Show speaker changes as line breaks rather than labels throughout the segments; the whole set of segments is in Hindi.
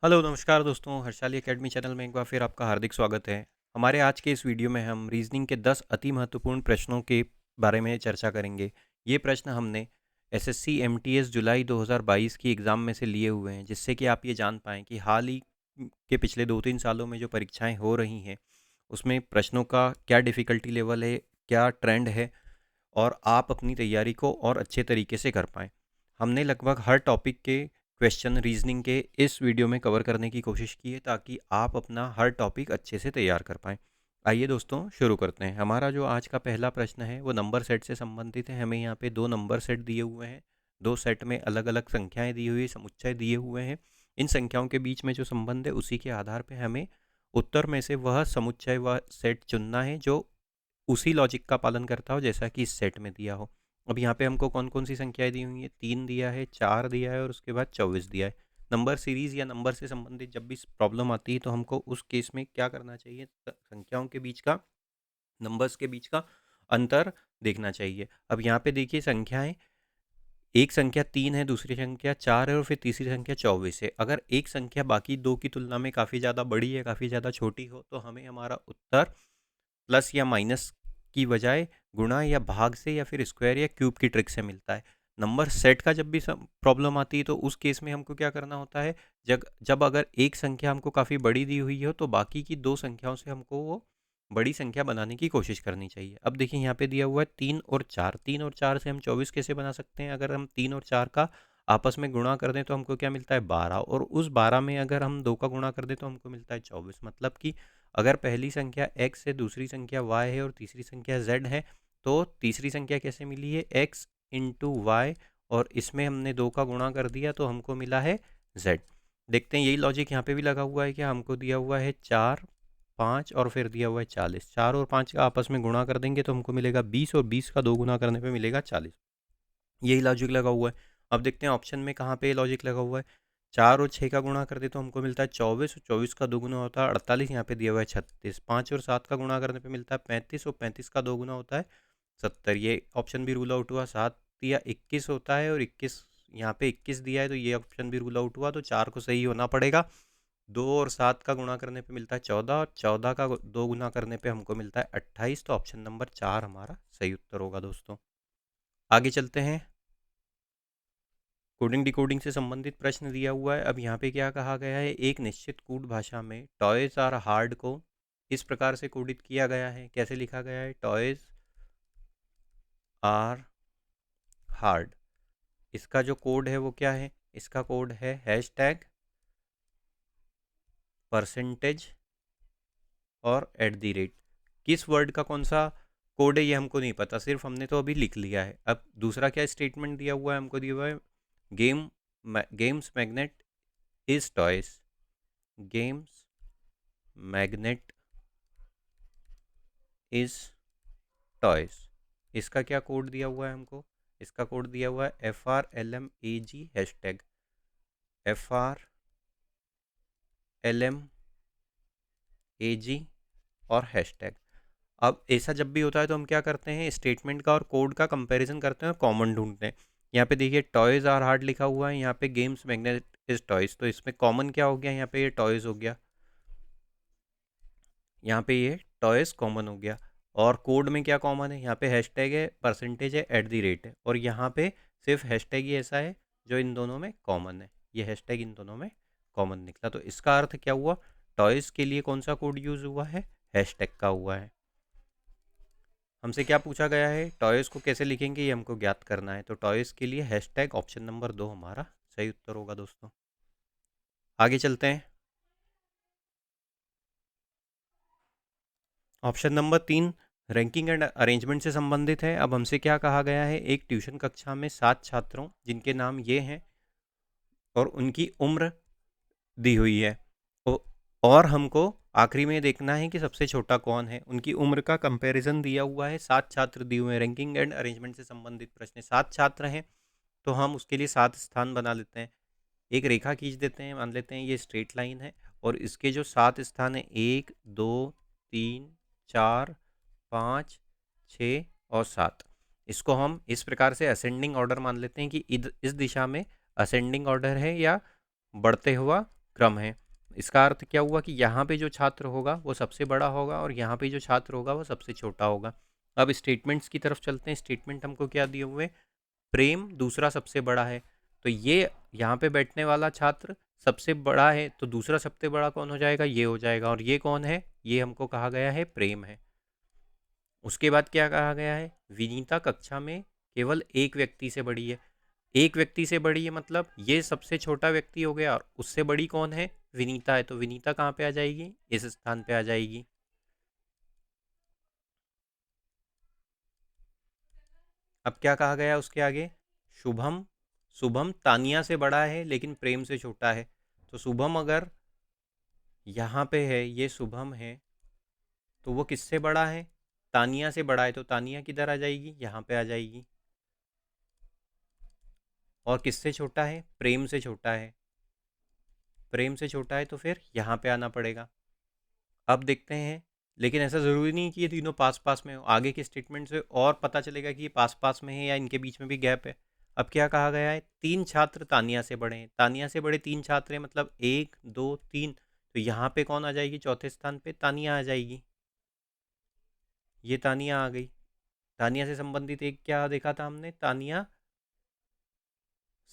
हेलो नमस्कार दोस्तों, हर्षाली एकेडमी चैनल में एक बार फिर आपका हार्दिक स्वागत है। हमारे आज के इस वीडियो में हम रीजनिंग के 10 अति महत्वपूर्ण प्रश्नों के बारे में चर्चा करेंगे। ये प्रश्न हमने एसएससी एमटीएस जुलाई 2022 की एग्ज़ाम में से लिए हुए हैं, जिससे कि आप ये जान पाएँ कि हाल ही के पिछले 2-3 सालों में जो परीक्षाएं हो रही हैं, उसमें प्रश्नों का क्या डिफ़िकल्टी लेवल है, क्या ट्रेंड है और आप अपनी तैयारी को और अच्छे तरीके से कर पाएँ। हमने लगभग हर टॉपिक के क्वेश्चन रीजनिंग के इस वीडियो में कवर करने की कोशिश की है, ताकि आप अपना हर टॉपिक अच्छे से तैयार कर पाएँ। आइए दोस्तों शुरू करते हैं। हमारा जो आज का पहला प्रश्न है वो नंबर सेट से संबंधित है। हमें यहाँ पे 2 नंबर सेट दिए हुए हैं। 2 सेट में अलग-अलग संख्याएँ दी हुई, समुच्चय दिए हुए हैं। इन संख्याओं के बीच में जो संबंध है उसी के आधार पे हमें उत्तर में से वह समुच्चय व सेट चुनना है जो उसी लॉजिक का पालन करता हो जैसा कि इस सेट में दिया हो। अब यहाँ पे हमको कौन कौन सी संख्याएं दी हुई हैं? 3 दिया है, 4 दिया है और उसके बाद 24 दिया है। नंबर सीरीज या नंबर से संबंधित जब भी प्रॉब्लम आती है तो हमको उस केस में क्या करना चाहिए? संख्याओं के बीच का, नंबर्स के बीच का अंतर देखना चाहिए। अब यहाँ पे देखिए संख्याएं, एक संख्या 3 है, दूसरी संख्या 4 है और फिर तीसरी संख्या 24 है। अगर एक संख्या बाकी दो की तुलना में काफ़ी ज़्यादा बड़ी है, काफ़ी ज़्यादा छोटी हो, तो हमें हमारा उत्तर प्लस या माइनस की बजाय गुणा या भाग से या फिर स्क्वायर या क्यूब की ट्रिक से मिलता है। नंबर सेट का जब भी प्रॉब्लम आती है तो उस केस में हमको क्या करना होता है, जब जब अगर एक संख्या हमको काफ़ी बड़ी दी हुई हो तो बाकी की दो संख्याओं से हमको वो बड़ी संख्या बनाने की कोशिश करनी चाहिए। अब देखिए यहाँ पे दिया हुआ है 3 और 4, 3 और 4 से हम 24 कैसे बना सकते हैं? अगर हम 3 और 4 का आपस में गुणा कर दें तो हमको क्या मिलता है? 12, और उस 12 में अगर हम 2 का गुणा कर दें तो हमको मिलता है 24। मतलब कि अगर पहली संख्या x है, दूसरी संख्या y है और तीसरी संख्या z है, तो तीसरी संख्या कैसे मिली है? x इंटू वाई, और इसमें हमने 2 का गुणा कर दिया तो हमको मिला है z। देखते हैं यही लॉजिक यहाँ पे भी लगा हुआ है कि हमको दिया हुआ है 4, 5 और फिर दिया हुआ है 40। 4 और 5 का आपस में गुणा कर देंगे तो हमको मिलेगा 20 और 20 का 2 गुना करने पे मिलेगा 40। यही लॉजिक लगा हुआ है। अब देखते हैं ऑप्शन में कहाँ पे लॉजिक लगा हुआ है। 4 और 6 का गुणा कर दे तो हमको मिलता है 24, और 24 का 2 गुना होता है 48, यहाँ पे दिया हुआ है 36। 5 और 7 का गुणा करने पे मिलता है 35, और 35 का 2 गुना होता है 70। ये ऑप्शन भी रूल आउट हुआ। 7 या 21 होता है और 21, यहाँ पे 21 दिया है तो ये ऑप्शन भी रूल आउट हुआ, तो 4 को सही होना पड़ेगा। 2 और 7 का गुणा करने पे मिलता है 14, और 14 का 2 गुना करने पे हमको मिलता है 28, तो ऑप्शन नंबर 4 हमारा सही उत्तर होगा दोस्तों। आगे चलते हैं। कोडिंग डिकोडिंग से संबंधित प्रश्न दिया हुआ है। अब यहाँ पे क्या कहा गया है? एक निश्चित कूट भाषा में टॉयज आर हार्ड को इस प्रकार से कोडित किया गया है। कैसे लिखा गया है? Toys are hard. इसका जो कोड है वो क्या है? इसका कोड है हैशटैग, परसेंटेज और @। किस वर्ड का कौन सा कोड है ये हमको नहीं पता, सिर्फ हमने तो अभी लिख लिया है। अब दूसरा क्या स्टेटमेंट दिया हुआ है? हमको दिया हुआ है game games magnet is toys. Games magnet is toys. इसका क्या कोड दिया हुआ है हमको? इसका कोड दिया हुआ है FRLMAG, हैशटैग FRLMAG और हैशटैग। अब ऐसा जब भी होता है तो हम क्या करते हैं? स्टेटमेंट का और कोड का कंपैरिजन करते हैं और कॉमन ढूंढते हैं। यहाँ पे देखिए टॉयज आर हार्ड लिखा हुआ है, यहाँ पे गेम्स मैग्नेट इज टॉयज, तो इसमें कॉमन क्या हो गया? यहाँ पे ये टॉयज हो गया, यहाँ पे ये टॉयज कॉमन हो गया। और कोड में क्या कॉमन है? यहाँ पे हैशटैग है, परसेंटेज है, @ है, और यहाँ पे सिर्फ हैशटैग ही ऐसा है जो इन दोनों में कॉमन है। ये हैशटैग इन दोनों में कॉमन निकला, तो इसका अर्थ क्या हुआ? टॉयज के लिए कौन सा कोड यूज हुआ है? हैशटैग का हुआ है। हमसे क्या पूछा गया है? टॉयज को कैसे लिखेंगे ये हमको ज्ञात करना है, तो टॉयज के लिए हैशटैग ऑप्शन नंबर 2 हमारा सही उत्तर होगा दोस्तों। आगे चलते हैं। Option number 3 ranking and arrangement से संबंधित है। अब हमसे क्या कहा गया है? एक ट्यूशन कक्षा में 7 छात्रों, जिनके नाम ये हैं और उनकी उम्र दी हुई है, ओ- और हमको आखिरी में देखना है कि सबसे छोटा कौन है। उनकी उम्र का कंपैरिजन दिया हुआ है। 7 छात्र दिए हुए हैं। रैंकिंग एंड अरेंजमेंट से संबंधित प्रश्न। 7 छात्र हैं तो हम उसके लिए 7 स्थान बना लेते हैं। एक रेखा खींच देते हैं, मान लेते हैं ये स्ट्रेट लाइन है, और इसके जो 7 स्थान है 1, 2, 3, 4, 5, 6 और 7, इसको हम इस प्रकार से असेंडिंग ऑर्डर मान लेते हैं कि इस दिशा में असेंडिंग ऑर्डर है या बढ़ते हुआ क्रम है। इसका अर्थ क्या हुआ कि यहाँ पे जो छात्र होगा वो सबसे बड़ा होगा और यहाँ पे जो छात्र होगा वो सबसे छोटा होगा। अब स्टेटमेंट्स की तरफ चलते हैं। स्टेटमेंट हमको क्या दिए हुए, प्रेम दूसरा सबसे बड़ा है, तो ये यहाँ पे बैठने वाला छात्र सबसे बड़ा है, तो दूसरा सबसे बड़ा कौन हो जाएगा, ये हो जाएगा। और ये कौन है, ये हमको कहा गया है प्रेम है। उसके बाद क्या कहा गया है, विनीता कक्षा में केवल एक व्यक्ति से बड़ी है। एक व्यक्ति से बड़ी है मतलब ये सबसे छोटा व्यक्ति हो गया और उससे बड़ी कौन है, विनीता है। तो विनीता कहाँ पे आ जाएगी, इस स्थान पे आ जाएगी। अब क्या कहा गया उसके आगे, शुभम, शुभम तानिया से बड़ा है लेकिन प्रेम से छोटा है। तो शुभम अगर यहाँ पे है, ये शुभम है, तो वो किससे बड़ा है, तानिया से बड़ा है, तो तानिया किधर आ जाएगी, यहाँ पे आ जाएगी। और किससे छोटा है, प्रेम से छोटा है, प्रेम से छोटा है, तो फिर यहाँ पे आना पड़ेगा। अब देखते हैं, लेकिन ऐसा ज़रूरी नहीं कि ये तीनों पास पास में हो, आगे के स्टेटमेंट से और पता चलेगा कि ये पास पास में है या इनके बीच में भी गैप है। अब क्या कहा गया है, तीन छात्र तानिया से बड़े हैं, तानिया से बड़े तीन छात्र हैं, मतलब एक दो तीन, तो यहाँ पे कौन आ जाएगी, चौथे स्थान पे तानिया आ जाएगी। ये तानिया आ गई। तानिया से संबंधित एक क्या देखा था हमने, तानिया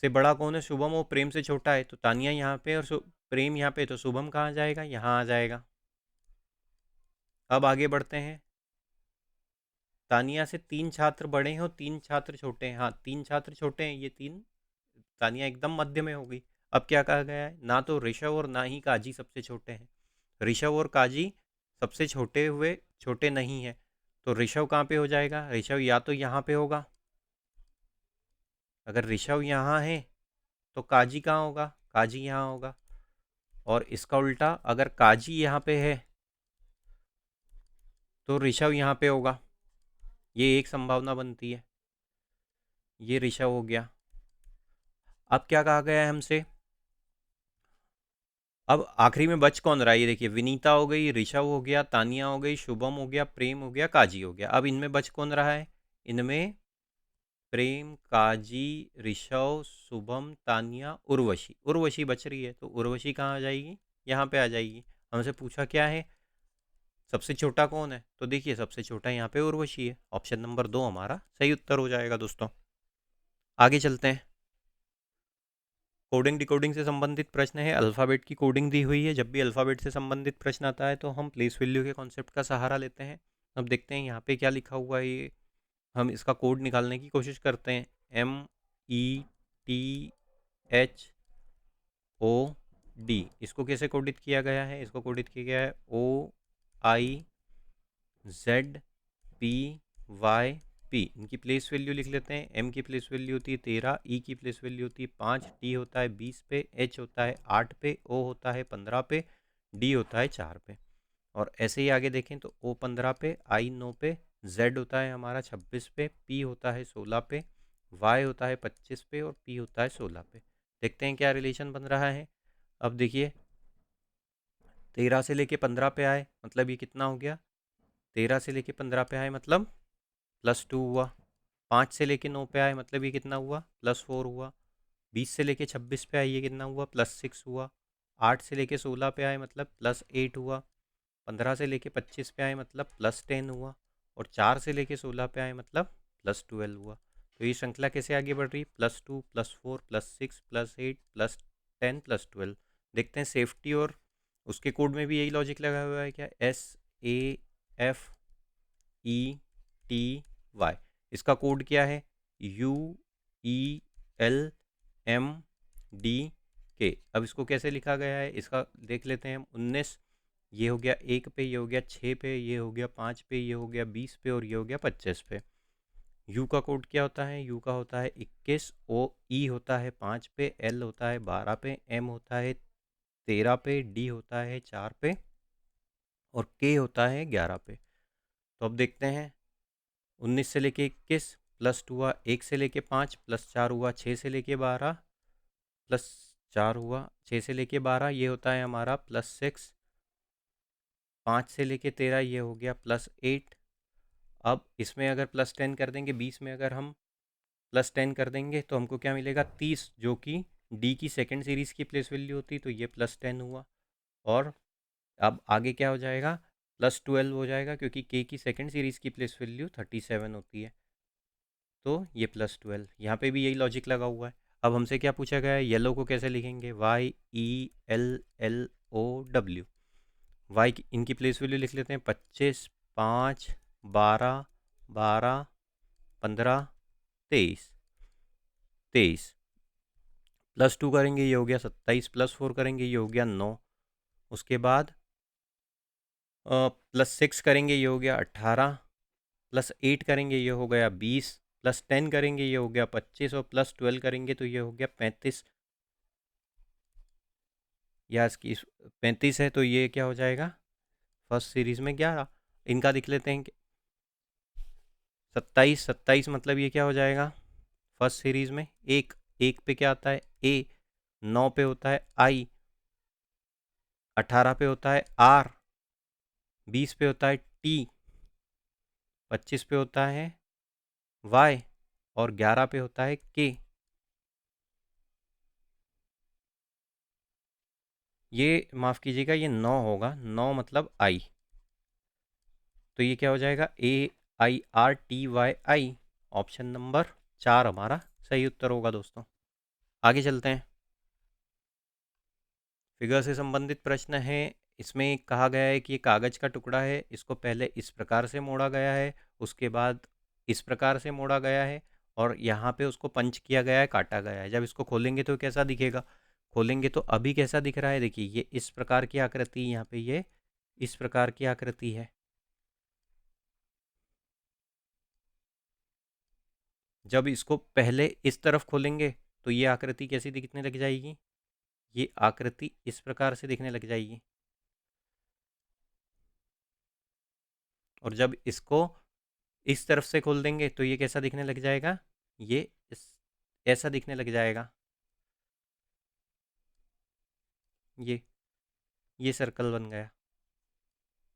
से बड़ा कौन है, शुभम, वो प्रेम से छोटा है, तो तानिया यहाँ पे और प्रेम यहाँ पे, तो शुभम कहाँ जाएगा, यहाँ आ जाएगा। अब आगे बढ़ते हैं। तानिया से तीन छात्र बड़े हैं और तीन छात्र छोटे हैं, हाँ तीन छात्र छोटे हैं, ये तीन, तानिया एकदम मध्य में हो गई। अब क्या कहा गया है, ना तो ऋषभ और ना ही काजी सबसे छोटे हैं, ऋषभ और काजी सबसे छोटे हुए छोटे नहीं है, तो ऋषभ कहाँ पे हो जाएगा, ऋषभ या तो यहाँ पे होगा, अगर ऋषभ यहाँ है तो काजी कहाँ होगा, काजी यहाँ होगा। और इसका उल्टा, अगर काजी यहाँ पे है तो ऋषभ यहाँ पे होगा, ये एक संभावना बनती है। ये ऋषभ हो गया। अब क्या कहा गया है हमसे, अब आखिरी में बच कौन रहा है, ये देखिए, विनीता हो गई, ऋषभ हो गया, तानिया हो गई, शुभम हो गया, प्रेम हो गया, काजी हो गया। अब इनमें बच कौन रहा है, इनमें प्रेम, काजी, ऋषभ, शुभम, तानिया, उर्वशी, उर्वशी बच रही है, तो उर्वशी कहाँ आ जाएगी, यहाँ पे आ जाएगी। हमसे पूछा क्या है, सबसे छोटा कौन है, तो देखिए सबसे छोटा यहाँ पे उर्वशी है, ऑप्शन नंबर 2 हमारा सही उत्तर हो जाएगा दोस्तों। आगे चलते हैं। कोडिंग डिकोडिंग से संबंधित प्रश्न है, अल्फ़ाबेट की कोडिंग दी हुई है। जब भी अल्फ़ाबेट से संबंधित प्रश्न आता है तो हम प्लेस वैल्यू के कॉन्सेप्ट का सहारा लेते हैं। अब देखते हैं यहाँ पे क्या लिखा हुआ है, ये हम इसका कोड निकालने की कोशिश करते हैं। METHOD, इसको कैसे कोडित किया गया है, इसको कोडित किया गया है OIZPYP। इनकी प्लेस वैल्यू लिख लेते हैं। M की प्लेस वैल्यू होती है 13, E की प्लेस वैल्यू होती है 5, T होता है 20 पे, H होता है 8 पे, O होता है 15 पे, D होता है 4 पे। और ऐसे ही आगे देखें तो O 15 पे, I 9 पे, Z होता है हमारा 26 पे, P होता है 16 पे, Y होता है 25 पे और P होता है 16 पे। देखते हैं क्या रिलेशन बन रहा है। अब देखिए, 13 से लेके 15 पे आए मतलब ये कितना हो गया, 13 से लेके 15 पे आए मतलब +2 हुआ। 5 से लेके 9 पे आए मतलब ये कितना हुआ, +4 हुआ। 20 से लेके 26 पे आए ये कितना हुआ, +6 हुआ। 8 से लेके 16 पे आए मतलब +8 हुआ। 15 से लेके 25 पे आए मतलब +10 हुआ। और 4 से लेके 16 पे आए मतलब +12 हुआ। तो ये श्रृंखला कैसे आगे बढ़ रही, +2 +4 +6 +8 +10 +12। देखते हैं सेफ्टी और उसके कोड में भी यही लॉजिक लगा हुआ है क्या, SAFETY, इसका कोड क्या है, UELMD। अब इसको कैसे लिखा गया है, इसका देख लेते हैं हम। 19, ये हो गया 1 पे, ये हो गया 6 पे, ये हो गया 5 पे, ये हो गया 20 पे और ये हो गया 25 पे। यू का कोड क्या होता है, यू का होता है 21, ओ ई होता है 5 पे, एल होता है 12 पे, एम होता है 13 पे, डी होता है 4 पे और के होता है 11 पे। तो अब देखते हैं, 19 से लेके 21 +2 हुआ, 1 से लेके 5 +4 हुआ, 6 से लेके 12 +4 हुआ, 6 से लेके 12 ये होता है हमारा +6, 5 से लेके 13 ये हो गया +8। अब इसमें अगर +10 कर देंगे, 20 में अगर हम +10 कर देंगे तो हमको क्या मिलेगा, 30, जो कि डी की सेकंड सीरीज़ की प्लेस वैल्यू होती तो ये +10 हुआ, और अब आगे क्या हो जाएगा, +12 हो जाएगा, क्योंकि के की सेकंड सीरीज़ की प्लेस वैल्यू 37 होती है, तो ये +12। यहाँ पे भी यही लॉजिक लगा हुआ है। अब हमसे क्या पूछा गया है, येलो को कैसे लिखेंगे, YELLOW। वाई की इनकी प्लेस वैल्यू लिख लेते हैं, 25, 5, 12, 12, 15, 23, 23 +2 करेंगे ये हो गया 27, +4 करेंगे ये हो गया 9, उसके बाद +6 करेंगे ये हो गया 18, +8 करेंगे ये हो गया 20, +10 करेंगे ये हो गया 25, और +12 करेंगे तो ये हो गया 35, या इसकी 35 है तो ये क्या हो जाएगा, फर्स्ट सीरीज में 11, इनका लिख लेते हैं 27, 27 मतलब ये क्या हो जाएगा, फर्स्ट सीरीज में एक, एक पे क्या आता है ए, 9 पे होता है आई, 18 पे होता है आर, 20 पे होता है टी, 25 पे होता है वाई, और 11 पे होता है के। ये माफ़ कीजिएगा, ये 9 होगा, 9 मतलब आई, तो ये क्या हो जाएगा, AIRTYI। ऑप्शन नंबर 4 हमारा सही उत्तर होगा दोस्तों। आगे चलते हैं, फिगर से संबंधित प्रश्न है। इसमें कहा गया है कि ये कागज़ का टुकड़ा है, इसको पहले इस प्रकार से मोड़ा गया है, उसके बाद इस प्रकार से मोड़ा गया है, और यहाँ पे उसको पंच किया गया है, काटा गया है। जब इसको खोलेंगे तो कैसा दिखेगा, खोलेंगे तो अभी कैसा दिख रहा है, देखिए ये इस प्रकार की आकृति, यहाँ पे ये इस प्रकार की आकृति है। जब इसको पहले इस तरफ खोलेंगे तो ये आकृति कैसी दिखने लग जाएगी, ये आकृति इस प्रकार से दिखने लग जाएगी, और जब इसको इस तरफ से खोल देंगे तो ये कैसा दिखने लग जाएगा, ये इस ऐसा दिखने लग जाएगा, ये सर्कल बन गया,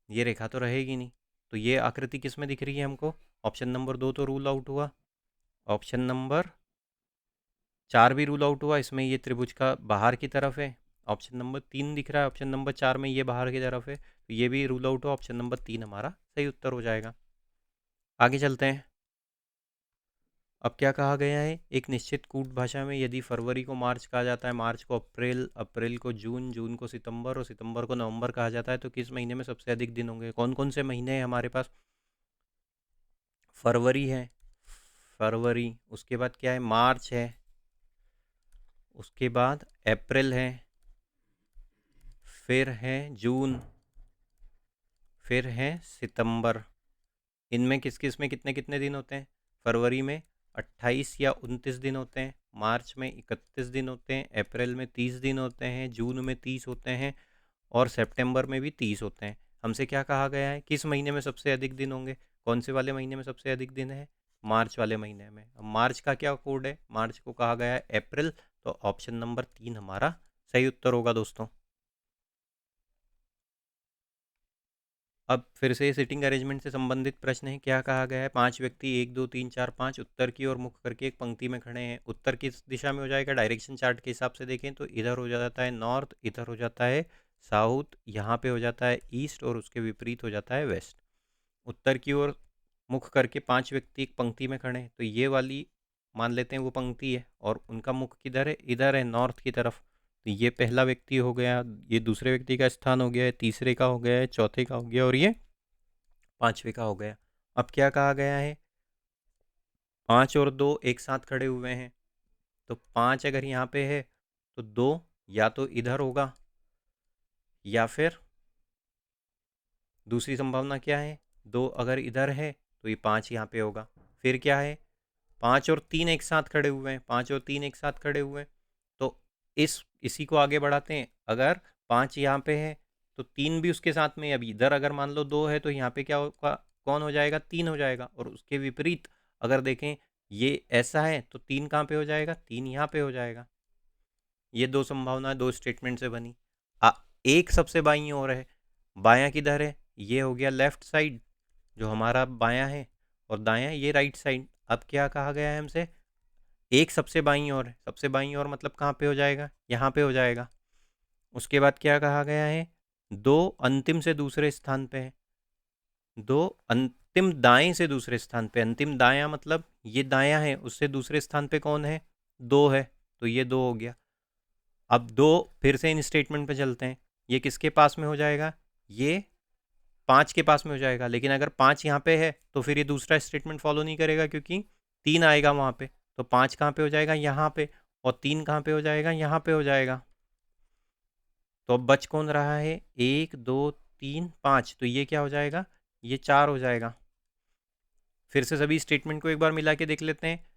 ये रेखा तो रहेगी नहीं। तो ये आकृति किस में दिख रही है हमको, ऑप्शन नंबर 2 तो रूल आउट हुआ, ऑप्शन नंबर 4 भी रूल आउट हुआ, इसमें ये त्रिभुज का बाहर की तरफ है, ऑप्शन नंबर 3 दिख रहा है, ऑप्शन नंबर 4 में ये बाहर की तरफ है, तो ये भी रूल आउट हुआ, ऑप्शन नंबर 3 हमारा सही उत्तर हो जाएगा। आगे चलते हैं, अब क्या कहा गया है, एक निश्चित कूट भाषा में यदि फरवरी को मार्च कहा जाता है, मार्च को अप्रैल, अप्रैल को जून, जून को सितंबर, और सितंबर को नवंबर कहा जाता है, तो किस महीने में सबसे अधिक दिन होंगे, कौन कौन से महीने हैं हमारे पास, फरवरी है, फरवरी, उसके बाद क्या है, मार्च है, उसके बाद अप्रैल है, फिर है जून, फिर है सितंबर। इनमें किस किस में कितने कितने दिन होते हैं, फरवरी में 28 या 29 दिन होते हैं, मार्च में 31 दिन होते हैं, अप्रैल में 30 दिन होते हैं, जून में 30 होते हैं, और सितंबर में भी 30 होते हैं। हमसे क्या कहा गया है, किस महीने में सबसे अधिक दिन होंगे, कौन से वाले महीने में सबसे अधिक दिन है, मार्च वाले महीने में। अब मार्च का क्या कोड है, मार्च को कहा गया है अप्रैल, तो ऑप्शन नंबर 3 हमारा सही उत्तर होगा दोस्तों। अब फिर से सिटिंग अरेंजमेंट से संबंधित प्रश्न है, क्या कहा गया है, 5 व्यक्ति 1 2 3 4 5 उत्तर की ओर मुख करके एक पंक्ति में खड़े हैं। उत्तर किस दिशा में हो जाएगा, डायरेक्शन चार्ट के हिसाब से देखें तो इधर हो जाता है नॉर्थ, इधर हो जाता है साउथ, यहाँ पे हो जाता है ईस्ट, और उसके विपरीत हो जाता है वेस्ट। उत्तर की ओर मुख करके 5 व्यक्ति एक पंक्ति में खड़े हैं, तो ये वाली मान लेते हैं वो पंक्ति है, और उनका मुख किधर है, इधर है नॉर्थ की तरफ। तो ये पहला व्यक्ति हो गया, ये दूसरे व्यक्ति का स्थान हो गया है, तीसरे का हो गया है, चौथे का हो गया, और ये पांचवे का हो गया। अब क्या कहा गया है, 5 और 2 एक साथ खड़े हुए हैं, तो 5 अगर यहाँ पे है तो 2 या तो इधर होगा, या फिर दूसरी संभावना क्या है, 2 अगर इधर है तो ये 5 यहाँ पे होगा। फिर क्या है, 5 और 3 एक साथ खड़े हुए हैं, 5 और 3 एक साथ खड़े हुए हैं, तो इसी को आगे बढ़ाते हैं। अगर 5 यहाँ पे है तो 3 भी उसके साथ में, अभी इधर अगर मान लो 2 है तो यहाँ पे क्या होगा, कौन हो जाएगा, 3 हो जाएगा। और उसके विपरीत अगर देखें ये ऐसा है तो 3 कहाँ पे हो जाएगा, 3 यहाँ पे हो जाएगा। ये दो संभावना दो स्टेटमेंट से बनी। आ, एक सबसे बाईं ओर है, बायां किधर है, ये हो गया लेफ्ट साइड जो हमारा बायां है, और दायां ये राइट साइड। अब क्या कहा गया है हमसे, एक सबसे बाईं ओर है, सबसे बाईं ओर मतलब कहाँ पे हो जाएगा, यहाँ पे हो जाएगा। उसके बाद क्या कहा गया है, दो अंतिम से दूसरे स्थान पे है, दो अंतिम दाएं से दूसरे स्थान पे, अंतिम दाया मतलब ये दाया है, उससे दूसरे स्थान पे कौन है, दो है, तो ये दो हो गया। अब दो, फिर से इन स्टेटमेंट पे चलते हैं, ये किसके पास में हो जाएगा, ये पाँच के पास में हो जाएगा। लेकिन अगर पाँच यहाँ पे है तो फिर ये दूसरा स्टेटमेंट फॉलो नहीं करेगा, क्योंकि तीन आएगा वहाँ पे, तो पाँच कहाँ पे हो जाएगा, यहाँ पे, और तीन कहाँ पे हो जाएगा, यहाँ पे हो जाएगा। तो अब बच कौन रहा है, एक दो तीन पाँच, तो ये क्या हो जाएगा, ये चार हो जाएगा। फिर से सभी स्टेटमेंट को एक बार मिला के देख लेते हैं।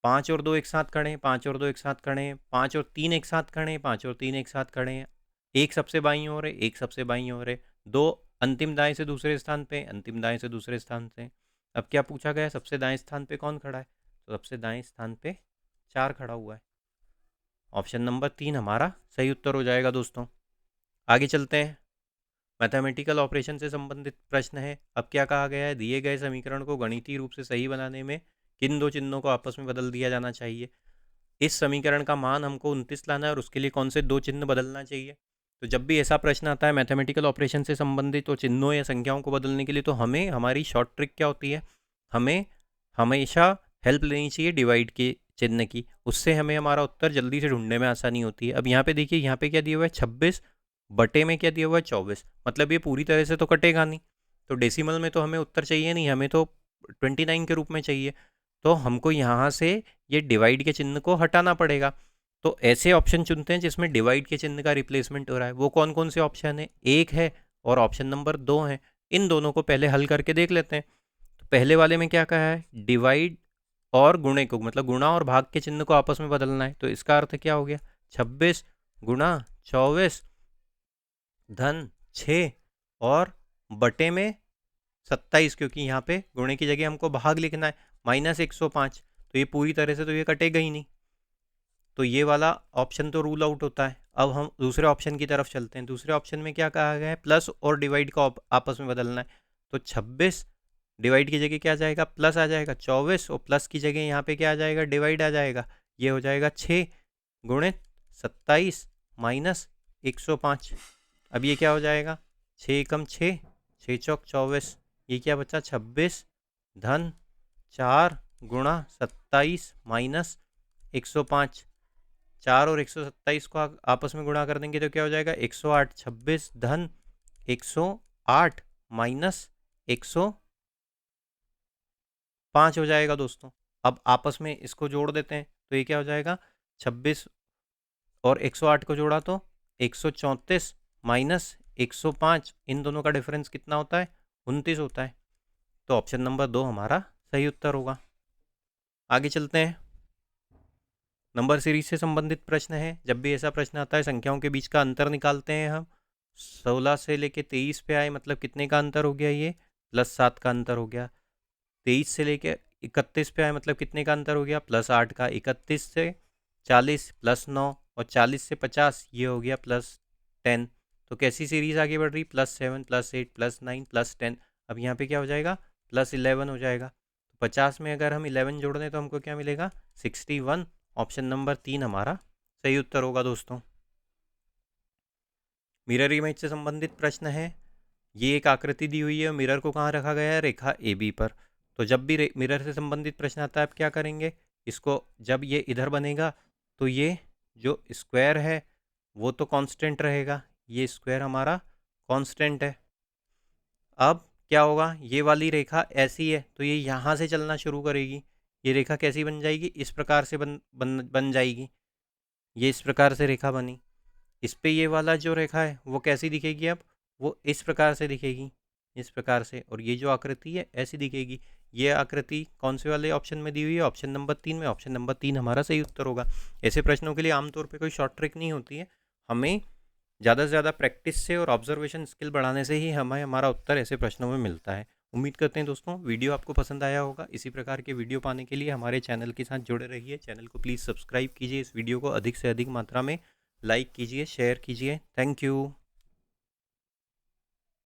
पाँच और दो एक साथ खड़े हैं, पाँच और दो एक साथ खड़े हैं, पाँच और तीन एक साथ खड़े हैं, पाँच और तीन एक साथ खड़े हैं, एक सबसे बाईं ओर है, एक सबसे बाईं ओर है, दो अंतिम दाएं से दूसरे स्थान पे, अंतिम दाएं से दूसरे स्थान से। अब क्या पूछा गया, सबसे दाएं स्थान पे कौन खड़ा है, तो सबसे दाएं स्थान पे चार खड़ा हुआ है। ऑप्शन नंबर तीन हमारा सही उत्तर हो जाएगा दोस्तों। आगे चलते हैं, मैथमेटिकल ऑपरेशन से संबंधित प्रश्न है। अब क्या कहा गया है, दिए गए समीकरण को गणितीय रूप से सही बनाने में किन दो चिन्हों को आपस में बदल दिया जाना चाहिए। इस समीकरण का मान हमको 29 लाना है और उसके लिए कौन से दो चिन्ह बदलना चाहिए। तो जब भी ऐसा प्रश्न आता है मैथमेटिकल ऑपरेशन से संबंधित तो चिन्हों या संख्याओं को बदलने के लिए, तो हमें हमारी शॉर्ट ट्रिक क्या होती है, हमें हमेशा हेल्प लेनी चाहिए डिवाइड के चिन्ह की, उससे हमें हमारा उत्तर जल्दी से ढूंढने में आसानी होती है। अब यहाँ पे देखिए, यहाँ पे क्या दिया हुआ है, 26 बटे में क्या दिया हुआ है, 24, मतलब ये पूरी तरह से तो कटेगा नहीं, तो डेसिमल में तो हमें उत्तर चाहिए नहीं, हमें तो 29 के रूप में चाहिए। तो हमको यहाँ से ये डिवाइड के चिन्ह को हटाना पड़ेगा। तो ऐसे ऑप्शन चुनते हैं जिसमें डिवाइड के चिन्ह का रिप्लेसमेंट हो रहा है। वो कौन कौन से ऑप्शन है, एक है और ऑप्शन नंबर दो है। इन दोनों को पहले हल करके देख लेते हैं। तो पहले वाले में क्या कहा है, डिवाइड और गुणे को, मतलब गुणा और भाग के चिन्ह को आपस में बदलना है। तो इसका अर्थ क्या हो गया, 26 गुणा 24 धन 6 और बटे में 27, क्योंकि यहाँ पे गुणे की जगह हमको भाग लिखना है, माइनस 105। तो ये पूरी तरह से तो ये कटेगा ही नहीं, तो ये वाला ऑप्शन तो रूल आउट होता है। अब हम दूसरे ऑप्शन की तरफ चलते हैं। दूसरे ऑप्शन में क्या कहा गया है, प्लस और डिवाइड का आपस में बदलना है। तो 26 डिवाइड की जगह क्या आ जाएगा, प्लस आ जाएगा, 24 और प्लस की जगह यहाँ पे क्या आ जाएगा, डिवाइड आ जाएगा। ये हो जाएगा 6 गुणित 27 माइनस 105। अब ये क्या हो जाएगा, 6 एकम 6, 6 चौक 24, ये क्या बचा 26 धन 4 गुणा 27 माइनस 105। 4 और 127 को आपस में गुणा कर देंगे तो क्या हो जाएगा, 108, 26 धन 108 माइनस 105 हो जाएगा दोस्तों। अब आपस में इसको जोड़ देते हैं तो ये क्या हो जाएगा, 26 और 108 को जोड़ा तो 134 माइनस 105, इन दोनों का डिफरेंस कितना होता है, 29 होता है। तो ऑप्शन नंबर दो हमारा सही उत्तर होगा। आगे चलते हैं, नंबर सीरीज से संबंधित प्रश्न है। जब भी ऐसा प्रश्न आता है संख्याओं के बीच का अंतर निकालते हैं हम। 16 से लेके 23 पे आए, मतलब कितने का अंतर हो गया, ये +7 का अंतर हो गया। 23 से लेके 31 पे आए, मतलब कितने का अंतर हो गया, +8 का। 31 से 40 +9 और 40 से 50 ये हो गया +10। तो कैसी सीरीज आगे बढ़ रही, +7 +8 +9 +10। अब यहाँ पे क्या हो जाएगा, +11 हो जाएगा। 50 में अगर हम 11 जोड़ दें तो हमको क्या मिलेगा, 61। ऑप्शन नंबर तीन हमारा सही उत्तर होगा दोस्तों। मिरर इमेज से संबंधित प्रश्न है। ये एक आकृति दी हुई है, मिरर को कहाँ रखा गया है, रेखा ए बी पर। तो जब भी मिरर से संबंधित प्रश्न आता है आप क्या करेंगे, इसको जब ये इधर बनेगा तो ये जो स्क्वायर है वो तो कांस्टेंट रहेगा, ये स्क्वायर हमारा कांस्टेंट है। अब क्या होगा, ये वाली रेखा ऐसी है तो ये यहाँ से चलना शुरू करेगी। ये रेखा कैसी बन जाएगी, इस प्रकार से बन जाएगी। ये इस प्रकार से रेखा बनी, इस पे ये वाला जो रेखा है वो कैसी दिखेगी, अब वो इस प्रकार से दिखेगी, इस प्रकार से। और ये जो आकृति है ऐसी दिखेगी। ये आकृति कौन से वाले ऑप्शन में दी हुई है, ऑप्शन नंबर तीन में। ऑप्शन नंबर तीन हमारा सही उत्तर होगा। ऐसे प्रश्नों के लिए आमतौर पे कोई शॉर्ट ट्रिक नहीं होती है, हमें ज़्यादा से ज़्यादा प्रैक्टिस से और ऑब्जर्वेशन स्किल बढ़ाने से ही हमें हमारा उत्तर ऐसे प्रश्नों में मिलता है। उम्मीद करते हैं दोस्तों वीडियो आपको पसंद आया होगा। इसी प्रकार के वीडियो पाने के लिए हमारे चैनल के साथ जुड़े रहिए। चैनल को प्लीज़ सब्सक्राइब कीजिए, इस वीडियो को अधिक से अधिक मात्रा में लाइक कीजिए, शेयर कीजिए। Thank you.